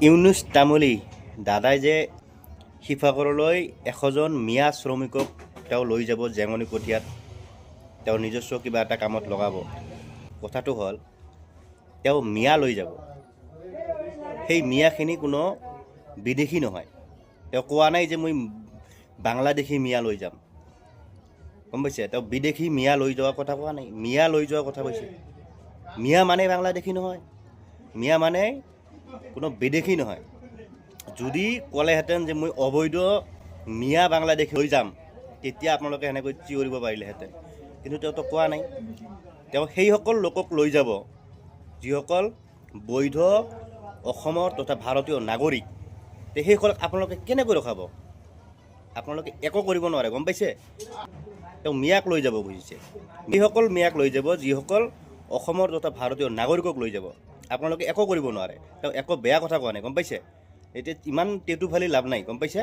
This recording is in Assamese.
ইউনুছ তামুলী দাদাই যে শিৱসাগৰলৈ 100জন মিয়া শ্ৰমিকক তেওঁ লৈ যাব জেঙনি কঠীয়াত তেওঁ নিজস্ব কিবা এটা কামত লগাব। কথাটো হ'ল তেওঁ মিয়া লৈ যাব, সেই মিয়াখিনি কোনো বিদেশী নহয়। তেওঁ কোৱা নাই যে মই বাংলাদেশী মিয়া লৈ যাম, গম পাইছে? তেওঁ বিদেশী মিয়া লৈ যোৱাৰ কথা কোৱা নাই, মিয়া লৈ যোৱাৰ কথা কৈছে। মিয়া মানে বাংলাদেশী নহয়, মিয়া মানে কোনো বিদেশী নহয়। যদি ক'লেহেঁতেন যে মই অবৈধ মিয়া বাংলাদেশী লৈ যাম, তেতিয়া আপোনালোকে সেনেকৈ চিঞৰিব পাৰিলেহেঁতেন, কিন্তু তেওঁতো কোৱা নাই। তেওঁ সেইসকল লোকক লৈ যাব যিসকল বৈধ অসমৰ তথা ভাৰতীয় নাগৰিক। সেইসকলক আপোনালোকে কেনেকৈ ৰখাব? আপোনালোকে একো কৰিব নোৱাৰে, গম পাইছে? তেওঁ মিয়াক লৈ যাব খুজিছে। সেইসকল মিয়াক লৈ যাব যিসকল অসমৰ তথা ভাৰতীয় নাগৰিকক লৈ যাব। আপোনালোকে একো কৰিব নোৱাৰে। তেওঁ একো বেয়া কথা কোৱা নাই, গম পাইছে? এতিয়া ইমান টেটু ফালি লাভ নাই, গম পাইছে?